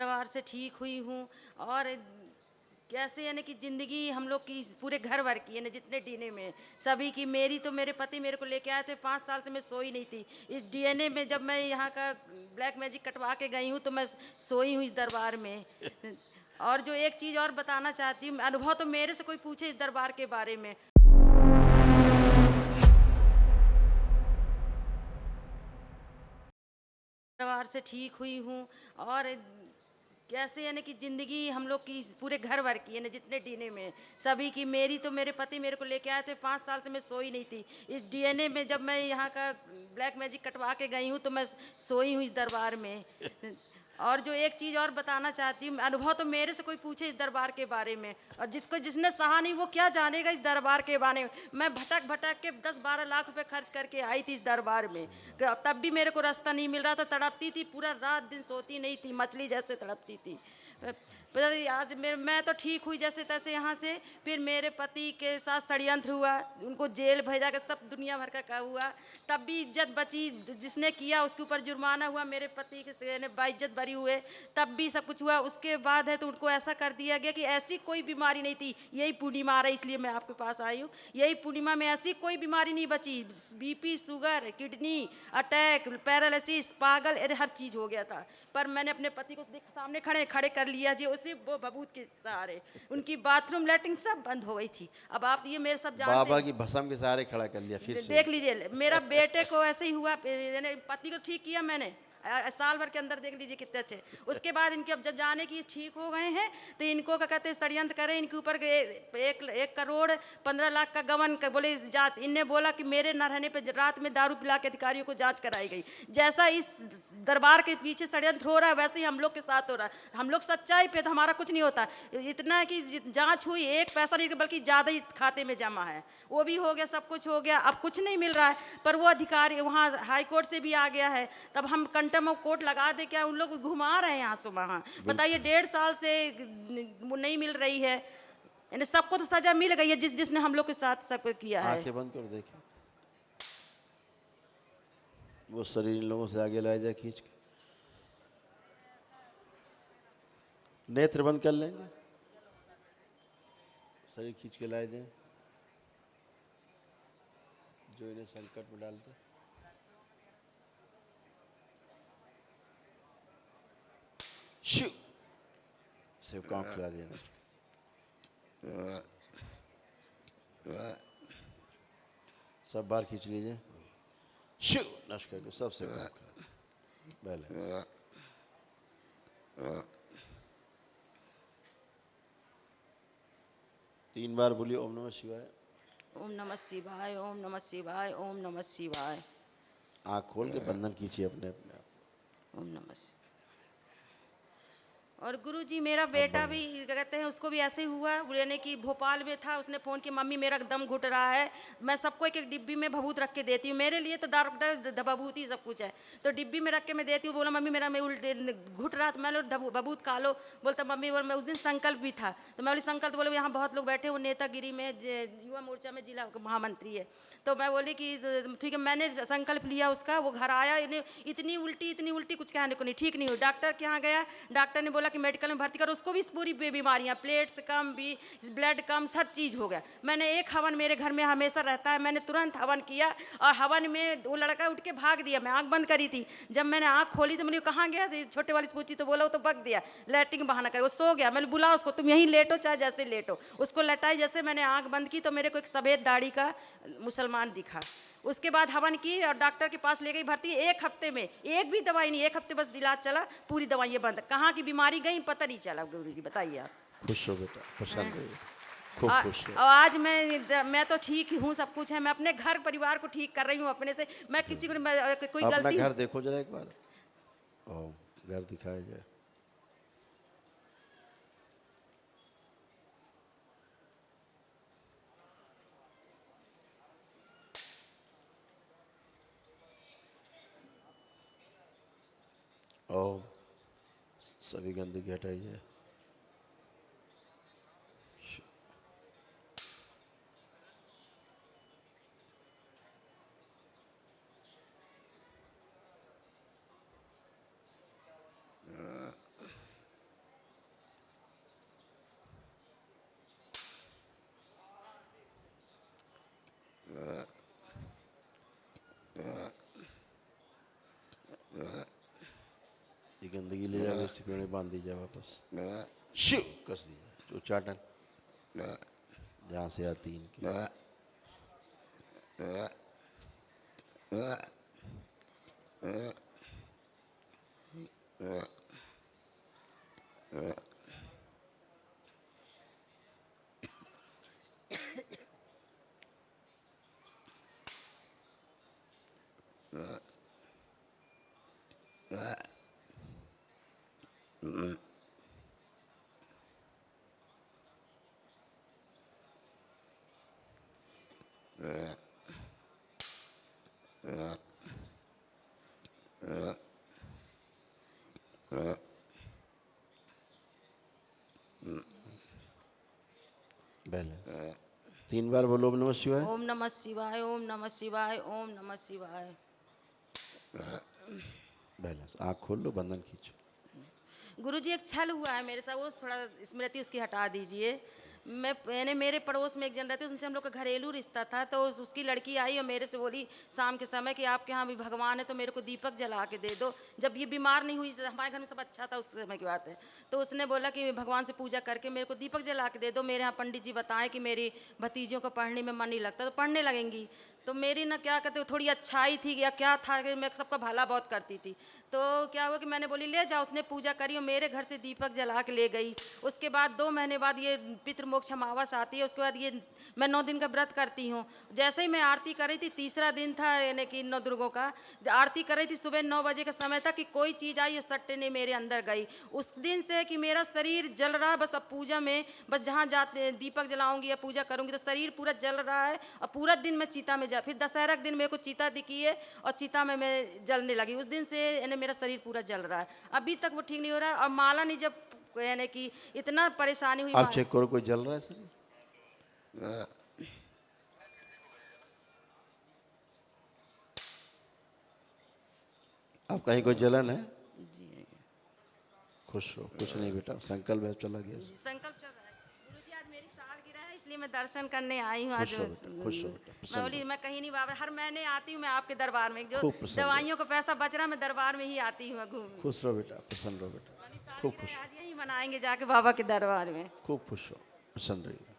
परिवार से ठीक हुई हूँ। और कैसे यानी कि ज़िंदगी हम लोग की पूरे घर भर की है ना, जितने डीएनए में सभी की, मेरी तो मेरे पति मेरे को लेके आए थे, 5 साल से मैं सोई नहीं थी। इस डीएनए में जब मैं यहाँ का ब्लैक मैजिक कटवा के गई हूँ तो मैं सोई हूँ इस दरबार में। और जो एक चीज़ और बताना चाहती हूँ, अनुभव तो मेरे से कोई पूछे इस दरबार के बारे में। परिवार से ठीक हुई हूँ। और कैसे यानी कि ज़िंदगी हम लोग की पूरे घर भर की है ना, जितने डीएनए में सभी की, मेरी तो मेरे पति मेरे को लेके आए थे, 5 साल से मैं सोई नहीं थी। इस डीएनए में जब मैं यहाँ का ब्लैक मैजिक कटवा के गई हूँ तो मैं सोई हूँ इस दरबार में। और जो एक चीज़ और बताना चाहती हूँ, अनुभव तो मेरे से कोई पूछे इस दरबार के बारे में, और जिसने सहा नहीं वो क्या जानेगा इस दरबार के बारे में। मैं भटक भटक के 10-12 लाख रुपए खर्च करके आई थी इस दरबार में, तब भी मेरे को रास्ता नहीं मिल रहा था, तड़पती थी, पूरा रात दिन सोती नहीं थी, मछली जैसे तड़पती थी। पर आज मैं तो ठीक हुई जैसे तैसे यहाँ से। फिर मेरे पति के साथ षड्यंत्र हुआ, उनको जेल भेजा के सब दुनिया भर का हुआ, तब भी इज्जत बची। जिसने किया उसके ऊपर जुर्माना हुआ, मेरे पति के ने बाइज्जत बरी हुए, तब भी सब कुछ हुआ। उसके बाद है तो उनको ऐसा कर दिया गया कि ऐसी कोई बीमारी नहीं थी, यही पूर्णिमा आ रही इसलिए मैं आपके पास आई हूँ, यही पूर्णिमा में ऐसी कोई बीमारी नहीं बची। BP, sugar, kidney, attack, paralysis, पागल, अरे हर चीज़ हो गया था। पर मैंने अपने पति को सामने खड़े खड़े कर लिया जी, उसे वो भभूत के सहारे उनकी बाथरूम लैट्रिन सब बंद हो गई थी। अब आप ये मेरे सब जानते बाबा हैं। की भस्म के सहारे खड़ा कर लिया फिर से। देख लीजिए मेरा बेटे को ऐसे ही हुआ, यानी पति को ठीक किया मैंने, साल भर के अंदर देख लीजिए कितने अच्छे। उसके बाद इनके अब जब जाने की ठीक हो गए हैं तो इनको क्या कहते हैं, षड्यंत्र करें इनके ऊपर 1,15,00,000 का गबन का बोले जांच। इनने बोला कि मेरे न रहने पे रात में दारू पिला के अधिकारियों को जांच कराई गई। जैसा इस दरबार के पीछे षड्यंत्र हो रहा है वैसे ही हम लोग के साथ हो रहा है। हम लोग सच्चाई पे तो हमारा कुछ नहीं होता, इतना कि जांच हुई, एक पैसा नहीं बल्कि ज़्यादा ही खाते में जमा है, वो भी हो गया, सब कुछ हो गया, अब कुछ नहीं मिल रहा है। पर वो अधिकारी वहाँ हाई कोर्ट से भी आ गया है, तब हम कंटेम्प्ट ऑफ कोर्ट लगा दे, क्या उन लोग घुमा रहे हैं यहाँ से वहाँ। बताइए 1.5 साल से वो नहीं मिल रही है, यानी सबको तो सजा मिल गई है जिसने हम लोग के साथ सब किया है। आंखें बंद कर देखें, वो शरीर इन लोगों से आगे लाया जाए खींच के। नेत्र बंद कर लेंगे, शरीर खींच के लाए जाए जो इन्हें संकट में डालते। शिव से काम खिला देना। सब बार खींच लीजिए, शिव नश करके सबसे काम खिला दे। पहले 3 बार बोलिए ओम नमः शिवाय। ओम नमः शिवाय, ओम नमः शिवाय, ओम नमः शिवाय। आँख खोल के बंधन कीजिए अपने अपने आप। ओम नमः शिवाय। और गुरुजी मेरा अब बेटा भी बढ़िया। क्या कहते हैं, उसको भी ऐसे ही हुआ, यानी कि भोपाल में था, उसने फ़ोन किया मम्मी मेरा दम घुट रहा है। मैं सबको एक एक डिब्बी में भभूत रख के देती हूँ, मेरे लिए तो डॉक्टर भभूत ही सब कुछ है, तो डिब्बी में रख के मैं देती हूँ। बोला मम्मी मेरा मैं घुट रहा, तो मैं भभूत खा लो। बोलता मम्मी बोल, मैं उस दिन संकल्प भी था, तो मैं बोली संकल्प, बोले यहाँ बहुत लोग बैठे, वो नेतागिरी में युवा मोर्चा में जिला महामंत्री है, तो मैं बोली कि ठीक है, मैंने संकल्प लिया उसका। वो घर आया, इतनी उल्टी कुछ कहने को नहीं, ठीक नहीं हुई। डॉक्टर के यहाँ गया, डॉक्टर ने बोला कि मेडिकल में भर्ती करो उसको भी, पूरी बीमारियां, प्लेट्स कम भी, ब्लड कम, सब चीज़ हो गया। मैंने एक हवन मेरे घर में हमेशा रहता है, मैंने तुरंत हवन किया, और हवन में वो लड़का उठ के भाग दिया। मैं आंख बंद करी थी, जब मैंने आंख खोली तो मैंने कहाँ गया, छोटे वाली से पूछी तो बोला वो तो बग दिया, लैट्रिन बहाना कर, वो सो गया। मैंने बुला उसको, तुम यहीं लेटो चाहे जैसे लेटो। उसको लटाई, जैसे मैंने आंख बंद की तो मेरे को एक सफ़ेद दाढ़ी का मुसलमान दिखा। उसके बाद हवन की और डॉक्टर के पास ले गई भर्ती, 1 हफ्ते में एक भी दवाई नहीं, 1 हफ्ते बस इलाज चला, पूरी दवाइयाँ बंद। कहाँ की बीमारी गई पता नहीं चला। गुरुजी बताइए आप। खुश हो बेटा, प्रसन्न रहिए, खूब खुश हो। और आज मैं तो ठीक ही हूँ, सब कुछ है, मैं अपने घर परिवार को ठीक कर रही हूँ अपने से। मैं किसी को कोई अपना गलती। घर देखो जरा एक बार, ओ घर दिखाया जाए। ओ सभी गंदगी हटाइए। गंदगी ले जाकर इसी पेड़ में बांध दी जाए वापस। शिव कस दीजिए जो चाटन जहाँ से आती है इनकी। बैलेंस 3 बार बोलो ओम नमः शिवाय। ओम नमः शिवाय, ओम नमः शिवाय, ओम नमः शिवाय। बैलेंस आँख खोल लो, बंधन खींचो। गुरुजी एक छल हुआ है मेरे साथ, वो थोड़ा स्मृति उसकी हटा दीजिए। मैंने मेरे पड़ोस में एक जन रहते, उनसे हम लोग का घरेलू रिश्ता था। तो उसकी लड़की आई और मेरे से बोली शाम के समय कि आपके यहाँ भी भगवान है तो मेरे को दीपक जला के दे दो। जब ये बीमार नहीं हुई, हमारे घर में सब अच्छा था उस समय की बात है। तो उसने बोला कि भगवान से पूजा करके मेरे को दीपक जला के दे दो। मेरे यहाँ पंडित जी बताएं कि मेरी भतीजियों को पढ़ने में मन नहीं लगता, तो पढ़ने लगेंगी। तो मेरी ना क्या कहते थोड़ी अच्छाई थी या क्या था कि मैं सबका भला बहुत करती थी। तो क्या हुआ कि मैंने बोली ले जाओ, उसने पूजा करी और मेरे घर से दीपक जला के ले गई। उसके बाद 2 महीने बाद ये पितृमोक्ष अमावस आती है, उसके बाद ये मैं 9 दिन का व्रत करती हूँ। जैसे ही मैं आरती कर रही थी, तीसरा दिन था यानी कि 9 दुर्गों का, आरती कर रही थी सुबह 9 बजे का समय था कि कोई चीज़ आई और सट्टे ने मेरे अंदर गई। उस दिन से कि मेरा शरीर जल रहा है, बस अब पूजा में बस जहाँ जाते दीपक जलाऊंगी या पूजा करूंगी तो शरीर पूरा जल रहा है और पूरा दिन मैं चिता में जा। फिर दशहरा के दिन मेरे को चिता दिखी है और चिता में मैं जलने लगी। उस दिन से यानी मेरा शरीर पूरा जल रहा है, अभी तक वो ठीक नहीं हो रहा है। और माला नहीं जब यानी कि इतना परेशानी हुई। आप चेक करो कोई जल रहा है सर। आप कहीं कोई जलन है? खुश हो, कुछ नहीं बेटा, संकल्प है चला गया। संकल्प चल रहा है। गुरुजी आज मेरी सालगिरह है इसलिए मैं दर्शन करने आई हूँ आज। खुश हो बेटा, खुश हो बेटा, मैं प्रसन्न बोली हो। मैं कहीं नहीं बाबा, हर महीने आती हूँ मैं आपके दरबार में। जो खूब प्रसन्न हो। दवाइयों का पैसा बच रहा मैं दरबार में ही आती हूँ घूम। खुश रहो बेटा, प्रसन्न रहो बेटा, खूब खुश, आज यही मनाएंगे जाके बाबा के दरबार में। खूब खुश हो, प्रसन्न रहिए।